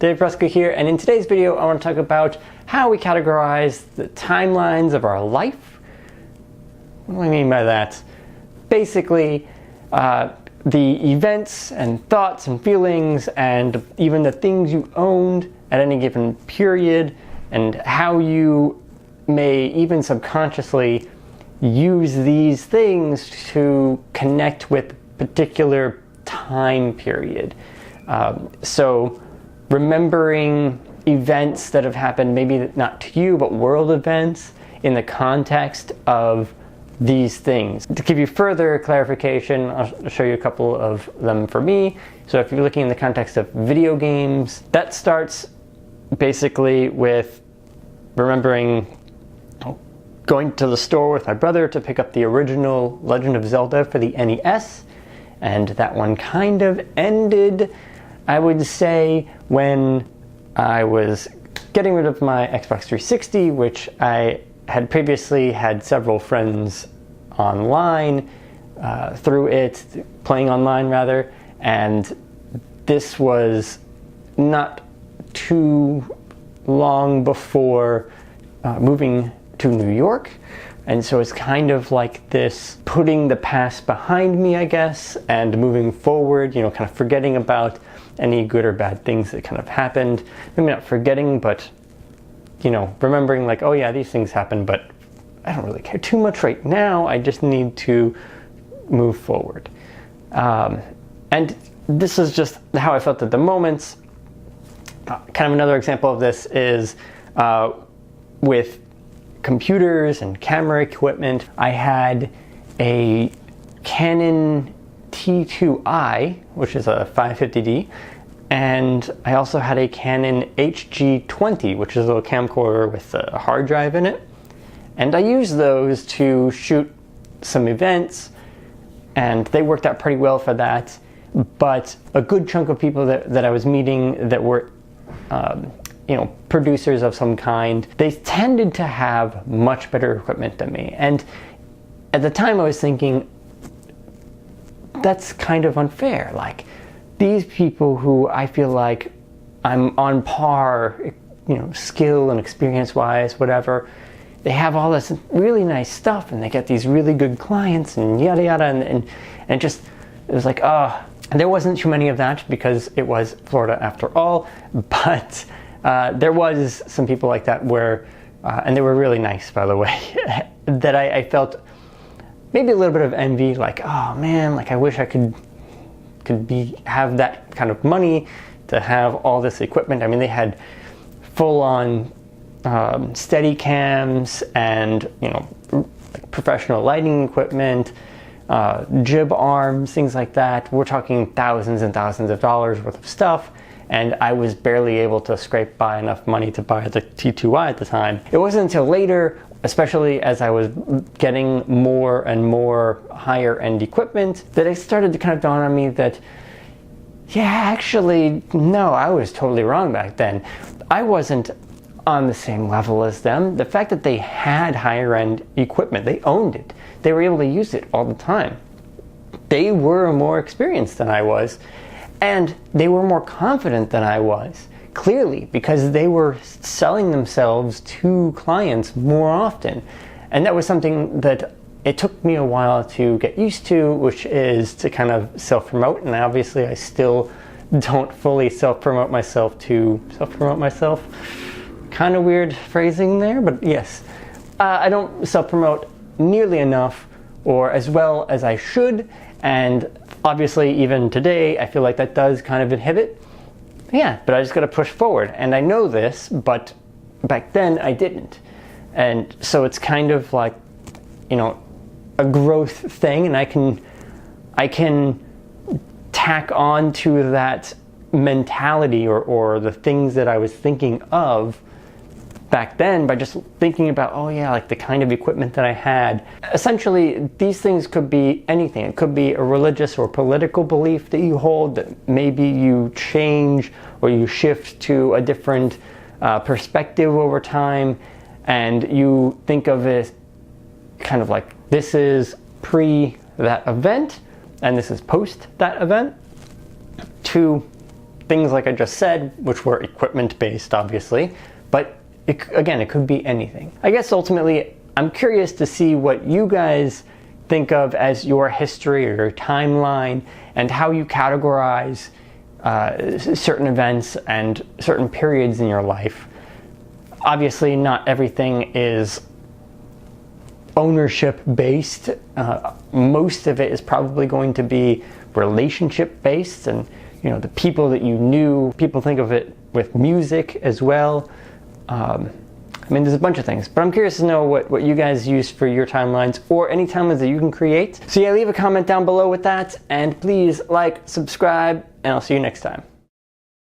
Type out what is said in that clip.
Dave Brusca here, and in today's video I want to talk about how we categorize the timelines of our life. What do I mean by that? Basically, the events and thoughts and feelings and even the things you owned at any given period, and how you may even subconsciously use these things to connect with a particular time period. So remembering events that have happened, maybe not to you, but world events in the context of these things. To give you further clarification, I'll show you a couple of them for me. So if you're looking in the context of video games, that starts basically with remembering going to the store with my brother to pick up the original Legend of Zelda for the NES, and that one kind of ended, I would say, when I was getting rid of my Xbox 360, which I had previously had several friends online through it, playing online rather, and this was not too long before moving to New York. And so it's kind of like this putting the past behind me, I guess, and moving forward, you know, kind of forgetting about any good or bad things that kind of happened. Maybe not forgetting, but, you know, remembering like, oh yeah, these things happened, but I don't really care too much right now. I just need to move forward. And this is just how I felt at the moment. Kind of another example of this is with computers and camera equipment. I had a Canon T2i, which is a 550D, and I also had a Canon HG20, which is a little camcorder with a hard drive in it. And I used those to shoot some events, and they worked out pretty well for that. But a good chunk of people that I was meeting that were you know, producers of some kind, they tended to have much better equipment than me. And at the time I was thinking, that's kind of unfair. Like, these people who I feel like I'm on par, you know, skill and experience wise, whatever, they have all this really nice stuff and they get these really good clients and yada yada, and just, it was like, oh, there wasn't too many of that because it was Florida after all, but there was some people like that where, and they were really nice, by the way, that I felt maybe a little bit of envy, like, oh man, like I wish I could have that kind of money to have all this equipment. I mean, they had full-on steady cams and, you know, professional lighting equipment, jib arms, things like that. We're talking thousands and thousands of dollars worth of stuff. And I was barely able to scrape by enough money to buy the T2i at the time. It wasn't until later, especially as I was getting more and more higher end equipment, that it started to kind of dawn on me that, yeah, actually, no, I was totally wrong back then. I wasn't on the same level as them. The fact that they had higher end equipment, they owned it. They were able to use it all the time. They were more experienced than I was. And they were more confident than I was, clearly, because they were selling themselves to clients more often. And that was something that it took me a while to get used to, which is to kind of self-promote. And obviously I still don't fully self-promote myself to self-promote myself. Kind of weird phrasing there, but yes. I don't self-promote nearly enough or as well as I should. And obviously, even today, I feel like that does kind of inhibit. Yeah, but I just got to push forward. And I know this, but back then I didn't. And so it's kind of like, you know, a growth thing. And I can tack on to that mentality or the things that I was thinking of back then by just thinking about, oh yeah, like the kind of equipment that I had. Essentially, these things could be anything. It could be a religious or political belief that you hold that maybe you change or you shift to a different perspective over time, and you think of it kind of like, this is pre that event and this is post that event, to things like I just said, which were equipment based, obviously, but again, it could be anything. I guess ultimately, I'm curious to see what you guys think of as your history or your timeline, and how you categorize certain events and certain periods in your life. Obviously, not everything is ownership based. Most of it is probably going to be relationship based, and the people that you knew. People think of it with music as well. There's a bunch of things, but I'm curious to know what you guys use for your timelines, or any timelines that you can create. So yeah, leave a comment down below with that, and please like, subscribe, and I'll see you next time.